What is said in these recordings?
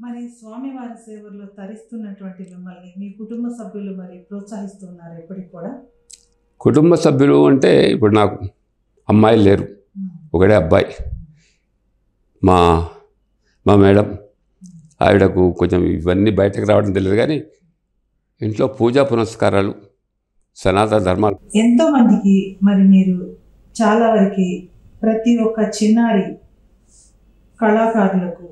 మరి స్వామివారి సేవల్లో తరిస్తున్నటువంటి మిమ్మల్ని మీ కుటుంబ సభ్యులు మరి ప్రోత్సహిస్తున్నారు ఎప్పటికి కూడా? కుటుంబ సభ్యులు అంటే ఇప్పుడు నాకు అమ్మాయిలు లేరు, ఒకడే అబ్బాయి. మా మా మేడం ఆవిడకు కొంచెం ఇవన్నీ బయటకు రావడం తెలియదు, కానీ ఇంట్లో పూజా పునస్కారాలు, సనాతన ధర్మాలు ఎంతోమందికి మరి మీరు చాలా వరకు ప్రతి ఒక్క చిన్నారి కళాకారులకు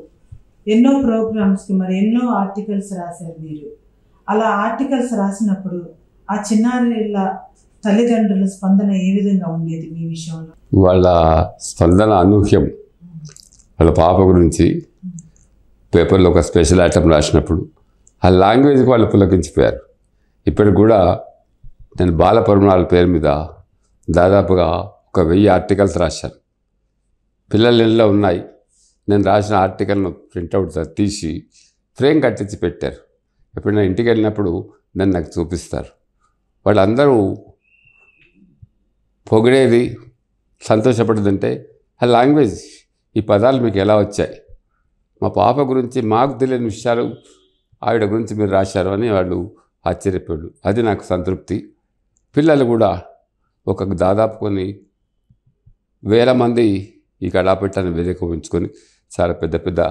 ఎన్నో ప్రోగ్రామ్స్కి మరి ఎన్నో ఆర్టికల్స్ రాశారు మీరు. అలా ఆర్టికల్స్ రాసినప్పుడు ఆ చిన్నారిల తల్లిదండ్రుల స్పందన ఏ విధంగా ఉండేది మీ విషయంలో? వాళ్ళ స్పందన అనూహ్యం. వాళ్ళ పాప గురించి పేపర్లో ఒక స్పెషల్ ఐటమ్ రాసినప్పుడు ఆ లాంగ్వేజ్కి వాళ్ళు పులకించిపోయారు. ఇప్పటికి కూడా నేను బాలపరిమళాల పేరు మీద దాదాపుగా 1000 ఆర్టికల్స్ రాశాను. పిల్లల ఇళ్ళలో ఉన్నాయి. నేను రాసిన ఆర్టికల్ను ప్రింట్అవుట్ తీసి ఫ్రేమ్ కట్టించి పెట్టారు. ఎప్పుడైనా ఇంటికి వెళ్ళినప్పుడు దాన్ని నాకు చూపిస్తారు. వాళ్ళందరూ పొగిడేది, సంతోషపడేదంటే ఆ లాంగ్వేజ్, ఈ పదాలు మీకు ఎలా వచ్చాయి, మా పాప గురించి మాకు తెలియని విషయాలు ఆవిడ గురించి మీరు రాశారు అని వాళ్ళు ఆశ్చర్యపోయారు. అది నాకు సంతృప్తి. పిల్లలు కూడా దాదాపు కొన్ని 1000 మంది ఈ కళాపీఠాన్ని వేదిక ఉంచుకొని చాలా పెద్ద పెద్ద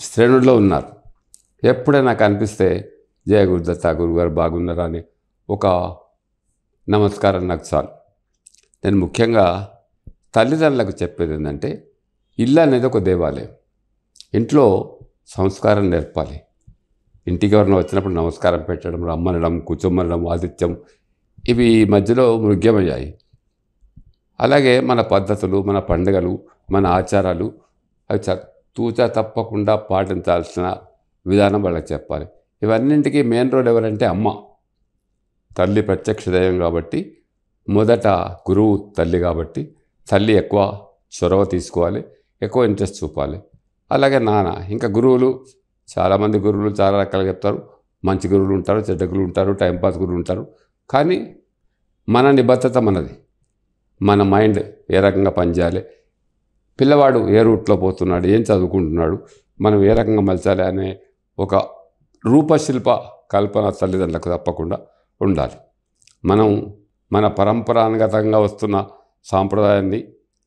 శ్రేణుల్లో ఉన్నారు. ఎప్పుడైనా నాకు అనిపిస్తే జయ గురుదత్త గురుగారు బాగున్నారా అని ఒక నమస్కారం నాకు చాలు. నేను ముఖ్యంగా తల్లిదండ్రులకు చెప్పేది ఏంటంటే, ఇల్లు అనేది ఒక దేవాలయం. ఇంట్లో సంస్కారం నేర్పాలి. ఇంటికి ఎవరైనా వచ్చినప్పుడు నమస్కారం పెట్టడం, రమ్మనడం, కూర్చోమనడం, ఆతిథ్యం, ఇవి ఈ మధ్యలో మృగ్యమయ్యాయి. అలాగే మన పద్ధతులు, మన పండుగలు, మన ఆచారాలు అవి తూచా తప్పకుండా పాటించాల్సిన విధానం వాళ్ళకి చెప్పాలి. ఇవన్నింటికీ మెయిన్ రోల్ ఎవరంటే అమ్మ. తల్లి ప్రత్యక్ష దైవం కాబట్టి, మొదట గురువు తల్లి కాబట్టి తల్లి ఎక్కువ చొరవ తీసుకోవాలి, ఎక్కువ ఇంట్రెస్ట్ చూపాలి. అలాగే నాన్న, ఇంకా గురువులు చాలామంది గురువులు చాలా రకాలుగా చెప్తారు. మంచి గురువులు ఉంటారు, చెడ్డ గురువులు ఉంటారు, టైంపాస్ గురువులు ఉంటారు. కానీ మన నిబద్ధత మనది. మన మైండ్ ఏ రకంగా పనిచేయాలి, పిల్లవాడు ఏ రూట్లో పోతున్నాడు, ఏం చదువుకుంటున్నాడు, మనం ఏ రకంగా మలచాలి అనే ఒక రూపశిల్ప కల్పన తల్లిదండ్రులకు తప్పకుండా ఉండాలి. మనం మన పరంపరానుగతంగా వస్తున్న సాంప్రదాయాన్ని,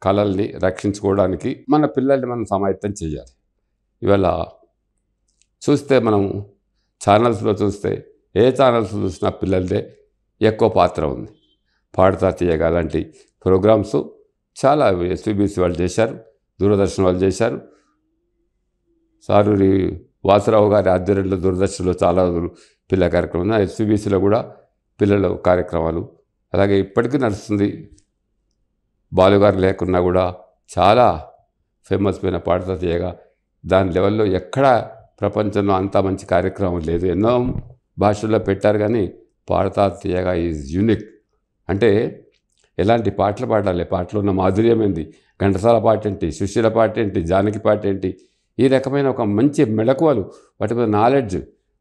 కళల్ని రక్షించుకోవడానికి మన పిల్లల్ని మనం సమాయత్తం చేయాలి. ఇవాళ చూస్తే మనం ఛానల్స్లో చూస్తే ఏ ఛానల్స్ చూసినా పిల్లలదే ఎక్కువ పాత్ర ఉంది. పాడతా తీయగా లాంటి ప్రోగ్రామ్స్ చాలా ఎస్వీబీసీ వాళ్ళు చేశారు, దూరదర్శన్ వాళ్ళు చేశారు. సారూరి వాసురావు గారి ఆధ్వర్యంలో దూరదర్శన్లో చాలా పిల్లల కార్యక్రమం, ఎస్వీబీసీలో కూడా పిల్లల కార్యక్రమాలు అలాగే ఇప్పటికీ నడుస్తుంది. బాలుగారు లేకున్నా కూడా చాలా ఫేమస్ పోయిన పాడతా తీయగా దాని లెవెల్లో ఎక్కడా ప్రపంచంలో అంత మంచి కార్యక్రమం లేదు. ఎన్నో భాషల్లో పెట్టారు, కానీ పాడతా తీయగా ఈజ్ యూనిక్. అంటే ఎలాంటి పాటలు పాడాలి, పాటలో ఉన్న మాధుర్యం ఏంటి, ఘంటసాల పాట ఏంటి, సుశీల పాట ఏంటి, జానకి పాట ఏంటి, ఈ రకమైన ఒక మంచి మెళకువలు, వాటి మీద నాలెడ్జ్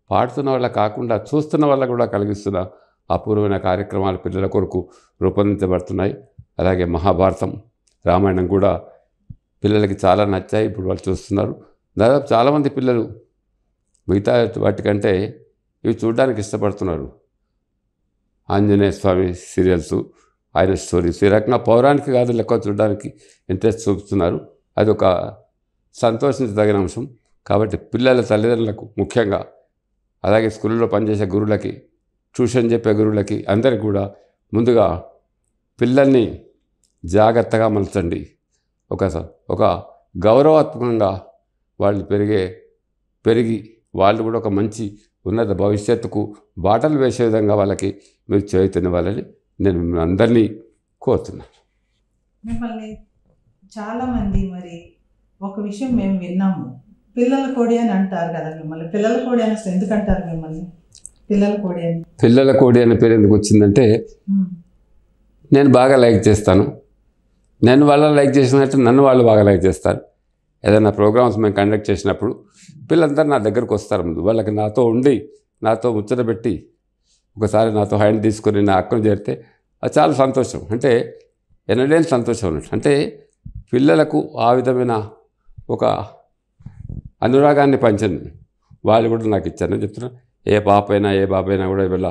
పాడుతున్న వాళ్ళ కాకుండా చూస్తున్న వాళ్ళ కూడా కలిగిస్తున్న అపూర్వమైన కార్యక్రమాలు పిల్లల కొరకు రూపొందించబడుతున్నాయి. అలాగే మహాభారతం, రామాయణం కూడా పిల్లలకి చాలా నచ్చాయి. ఇప్పుడు వాళ్ళు చూస్తున్నారు. దాదాపు చాలామంది పిల్లలు మిగతా వాటికంటే ఇవి చూడడానికి ఇష్టపడుతున్నారు. ఆంజనేయ స్వామి సీరియల్స్, ఆయన స్టోరీస్, ఈ రకంగా పౌరాణిక గాథలు ఎక్కువ చూడడానికి ఇంట్రెస్ట్ చూపుతున్నారు. అది ఒక సంతోషించదగిన అంశం. కాబట్టి పిల్లల తల్లిదండ్రులకు ముఖ్యంగా, అలాగే స్కూల్లో పనిచేసే గురువులకి, ట్యూషన్ చెప్పే గురువులకి, అందరికీ కూడా ముందుగా పిల్లల్ని జాగ్రత్తగా మలచండి. ఒక గౌరవాత్మకంగా వాళ్ళు పెరిగి వాళ్ళు కూడా ఒక మంచి ఉన్నత భవిష్యత్తుకు బాటలు వేసే విధంగా వాళ్ళకి మీరు చైతన్యవ్వాలని నేను మిమ్మల్ని అందరినీ కోరుతున్నాను. మిమ్మల్ని చాలామంది మరి ఒక విషయం మేము విన్నాము, పిల్లల కోడి అని అంటారు కదా మిమ్మల్ని. పిల్లల కోడి అని అసలు ఎందుకు అంటారు మిమ్మల్ని? పిల్లల కోడి అనే పేరు ఎందుకు వచ్చిందంటే, నేను బాగా లైక్ చేస్తాను. నేను వాళ్ళని లైక్ చేసినట్టు నన్ను వాళ్ళు బాగా లైక్ చేస్తారు. ఏదైనా ప్రోగ్రామ్స్ మేము కండక్ట్ చేసినప్పుడు పిల్లలందరూ నా దగ్గరకు వస్తారు. ముందు వాళ్ళకి నాతో ఉండి, నాతో ముచ్చట పెట్టి, ఒకసారి నాతో హ్యాండ్ తీసుకొని నా అక్కను చేరితే అది చాలా సంతోషం. అంటే ఎనలేని సంతోషం అన్నట్టు. అంటే పిల్లలకు ఆ విధమైన ఒక అనురాగాన్ని పంచండి. వాళ్ళు కూడా నాకు ఇచ్చారని చెప్తున్నా. ఏ పాపైనా ఏ బాబైనా కూడా ఇవాళ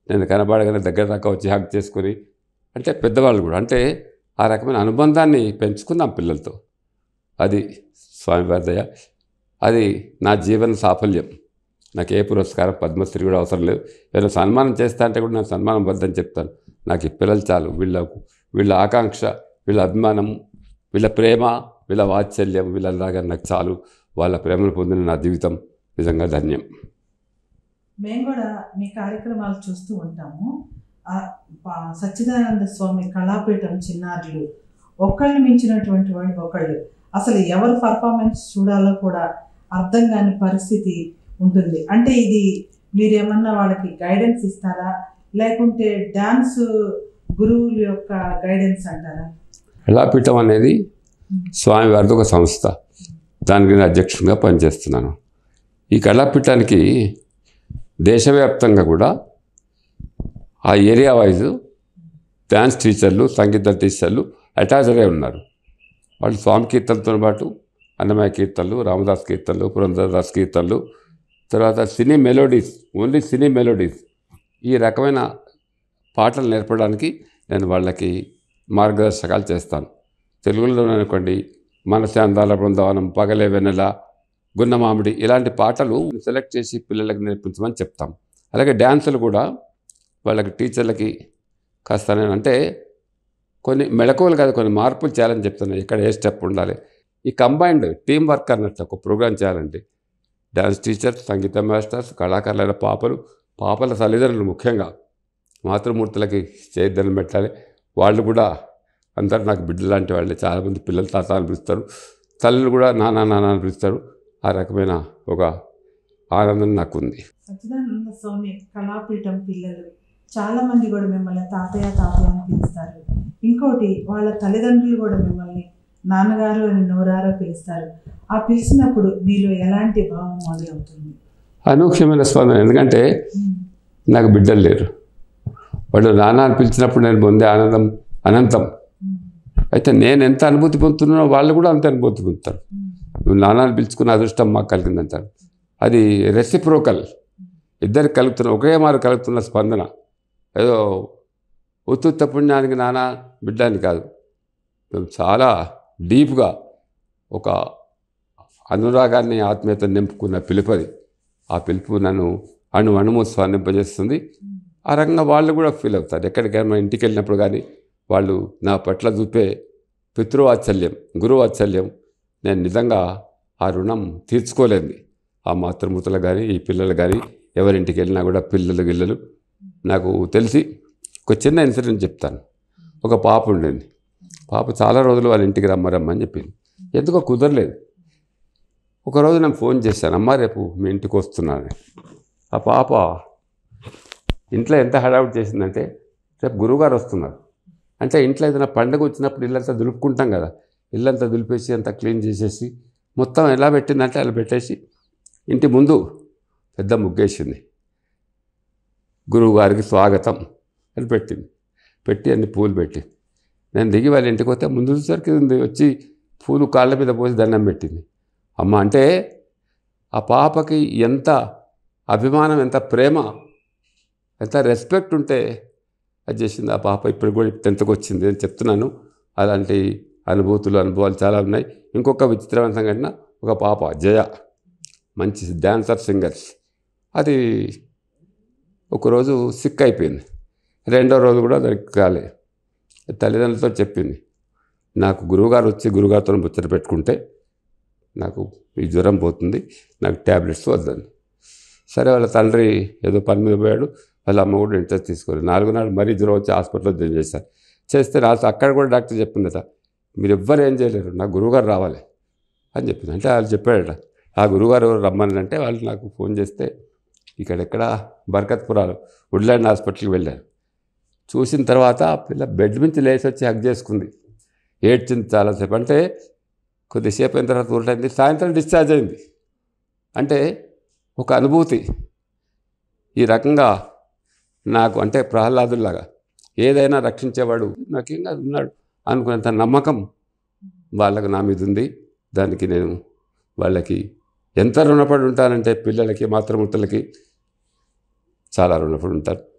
నేను కనబడగానే దగ్గర దాకా వచ్చి హగ్ చేసుకొని, అంటే పెద్దవాళ్ళు కూడా అంటే ఆ రకమైన అనుబంధాన్ని పెంచుకున్నాం పిల్లలతో. అది స్వామివారి దయ. అది నా జీవన సాఫల్యం. నాకు ఏ పురస్కారం పద్మశ్రీ కూడా అవసరం లేదు. ఏదైనా సన్మానం చేస్తా అంటే కూడా నాకు సన్మానం వద్దని చెప్తాను. నాకు ఈ పిల్లలు చాలు. వీళ్ళ ఆకాంక్ష, వీళ్ళ అభిమానం, వీళ్ళ ప్రేమ, వీళ్ళ వాత్సల్యం, వీళ్ళలాగా నాకు చాలు. వాళ్ళ ప్రేమను పొందిన నా జీవితం నిజంగా ధన్యం. మేము కూడా మీ కార్యక్రమాలు చూస్తూ ఉంటాము. సచ్చిదానంద స్వామి కళాపీఠం చిన్నారులు ఒకళ్ళు మించినటువంటి వాడు ఒకళ్ళు. అసలు ఎవరు పర్ఫార్మెన్స్ చూడాలో కూడా అర్థం కాని పరిస్థితి ఉంటుంది. అంటే ఇది మీరేమన్నా వాళ్ళకి గైడెన్స్ ఇస్తారా, లేకుంటే డ్యాన్స్ గురువుల యొక్క గైడెన్స్ అంటారా? కళాపీఠం అనేది స్వామివారిది ఒక సంస్థ. దానికి నేను అధ్యక్షుడిగా పనిచేస్తున్నాను. ఈ కళాపీఠానికి దేశవ్యాప్తంగా కూడా ఆ ఏరియా వైజ్ డ్యాన్స్ టీచర్లు, సంగీత టీచర్లు అటాచ్డ్ అయి ఉన్నారు. వాళ్ళు స్వామి కీర్తనతో పాటు అన్నమయ్య కీర్తనలు, రామదాస్ కీర్తనలు, పురంధరదాస్ కీర్తనలు, తర్వాత సినీ మెలోడీస్, ఓన్లీ సినీ మెలోడీస్, ఈ రకమైన పాటలు నేర్పడానికి నేను వాళ్ళకి మార్గదర్శకాలు చేస్తాను. తెలుగులోనే అనుకోండి, మనసే అందాల బృందావనం, పగలే వెన్నెల, గున్నమామిడి, ఇలాంటి పాటలు సెలెక్ట్ చేసి పిల్లలకు నేర్పించమని చెప్తాం. అలాగే డ్యాన్సులు కూడా వాళ్ళకి టీచర్లకి కాస్త అంటే కొన్ని మెళకువలు కాదు, కొన్ని మార్పులు చేయాలని చెప్తున్నాను. ఇక్కడ ఏ స్టెప్ ఉండాలి, ఈ కంబైన్డ్ టీం వర్క్ అన్నట్టు ఒక ప్రోగ్రాం చేయాలండి. డ్యాన్స్ టీచర్స్, సంగీత మాస్టర్స్, కళాకారులైన పాపల తల్లిదండ్రులు ముఖ్యంగా మాతృమూర్తులకి చేద్దనం పెట్టాలి. వాళ్ళు కూడా అందరూ నాకు బిడ్డలు లాంటి వాళ్ళే. చాలామంది పిల్లలు తాత అనిపిస్తారు, తల్లులు కూడా నాన్న అనిపిస్తారు. ఆ రకమైన ఒక ఆనందం నాకు ఉంది. సచ్చిదానంద స్వామి కళాపీఠం పిల్లలు చాలామంది కూడా మిమ్మల్ని తాతయ్య అని పిలుస్తారు. ఇంకోటి వాళ్ళ తల్లిదండ్రులు కూడా మిమ్మల్ని నాన్నగారు అని నోరారో పిలుస్తారు. ఆ పిలిచినప్పుడు మీలో ఎలాంటి భావం మొదలవుతుంది? అనూహ్యమైన స్పందన. ఎందుకంటే నాకు బిడ్డలు లేరు. వాళ్ళు నాన్న అని పిలిచినప్పుడు నేను పొందే ఆనందం అనంతం. అయితే నేను ఎంత అనుభూతి పొందుతున్నానో వాళ్ళు కూడా అంత అనుభూతి పొందుతారు. నువ్వు నాన్నని పిలుచుకున్న అదృష్టం మాకు కలిగిందంటారు. అది రెసిప్రోకల్, ఇద్దరికి కలుగుతున్న, ఒకే మారు కలుగుతున్న స్పందన. ఏదో ఉత్తుత్త పుణ్యానికి నాన్న బిడ్డ అని కాదు. మేము చాలా డీప్గా ఒక అనురాగాన్ని, ఆత్మీయతను నింపుకున్న పిలుపది. ఆ పిలుపు నన్ను అణువు స్పందింపజేస్తుంది. ఆ రకంగా వాళ్ళు కూడా ఫీల్ అవుతారు. ఎక్కడికైనా ఇంటికి వెళ్ళినప్పుడు కానీ వాళ్ళు నా పట్ల చూపే పితృవాత్సల్యం, గురువాత్సల్యం, నేను నిజంగా ఆ రుణం తీర్చుకోలేదు. ఆ మాతృమూర్తులు కానీ, ఈ పిల్లలు కానీ, ఎవరింటికి వెళ్ళినా కూడా పిల్లలు నాకు తెలిసి ఒక చిన్న ఇన్సిడెంట్ చెప్తాను. ఒక పాప ఉండేది. పాప చాలా రోజులు వాళ్ళ ఇంటికి రమ్మని చెప్పింది. ఎందుకో కుదరలేదు. ఒకరోజు నేను ఫోన్ చేశాను, అమ్మ రేపు మీ ఇంటికి వస్తున్నాను. ఆ పాప ఇంట్లో ఎంత హడావుడి చేసిందంటే, రేపు గురువుగారు వస్తున్నారు అంటే ఇంట్లో ఏదైనా పండుగ వచ్చినప్పుడు ఇల్లంతా దులుపుకుంటాం కదా, ఇల్లంతా దులిపేసి అంతా క్లీన్ చేసేసి మొత్తం ఎలా పెట్టిందంటే అలా పెట్టేసి ఇంటి ముందు పెద్ద ముగ్గేసింది. గురువుగారికి స్వాగతం అని పెట్టి అన్ని పూలు పెట్టి నేను దిగి వాళ్ళ ఇంటికి వస్తే ముందు సరికి వచ్చి పూలు కాళ్ళ మీద పోసి దండం పెట్టింది. అమ్మ అంటే ఆ పాపకి ఎంత అభిమానం, ఎంత ప్రేమ, ఎంత రెస్పెక్ట్ ఉంటే అది చేసింది. ఆ పాప ఇప్పుడు కూడా 10th వచ్చింది అని చెప్తున్నాను. అలాంటి అనుభవాలు చాలా ఉన్నాయి. ఇంకొక విచిత్రమైన సంఘటన, ఒక పాప జయ, మంచి డ్యాన్సర్, సింగర్స్, అది ఒకరోజు సిక్ అయిపోయింది. 2వ రోజు కూడా దానికి కాలే. తల్లిదండ్రులతో చెప్పింది, నాకు గురువుగారు వచ్చి గురువుగారితో ముచ్చట పెట్టుకుంటే నాకు ఈ జ్వరం పోతుంది, నాకు ట్యాబ్లెట్స్ వద్దని. సరే వాళ్ళ తండ్రి ఏదో పని మీద పోయాడు, వాళ్ళ అమ్మ కూడా ఇంట్రెస్ట్ తీసుకోలేదు. 4వ నాడు మరీ జ్వరం వచ్చి హాస్పిటల్లో జాయిన్ చేస్తే నాకు అక్కడ కూడా డాక్టర్ చెప్పిందట, మీరు ఎవ్వరు ఏం చేయలేరు, నా గురువుగారు రావాలి అని చెప్పింది. అంటే వాళ్ళు చెప్పాడట, ఆ గురువుగారు ఎవరు రమ్మని అంటే వాళ్ళు నాకు ఫోన్ చేస్తే ఇక్కడెక్కడ బర్కత్పురాలు వుడ్లాండ్ హాస్పిటల్కి వెళ్ళారు. చూసిన తర్వాత పిల్ల బెడ్ నుంచి లేచి వచ్చి హగ్ చేసుకుంది, ఏడ్చింది చాలాసేపు. అంటే కొద్దిసేపు అయిన తర్వాత ఊరిటైంది, సాయంత్రం డిశ్చార్జ్ అయింది. అంటే ఒక అనుభూతి. ఈ రకంగా నాకు అంటే ప్రహ్లాదుల్లాగా ఏదైనా రక్షించేవాడు నాకేంగా ఉన్నాడు అనుకునేంత నమ్మకం వాళ్ళకు నా మీద ఉంది. దానికి నేను వాళ్ళకి ఎంత రుణపడి ఉంటానంటే పిల్లలకి మాతృమూర్తులకి చాలా రుణపడి ఉంటాను.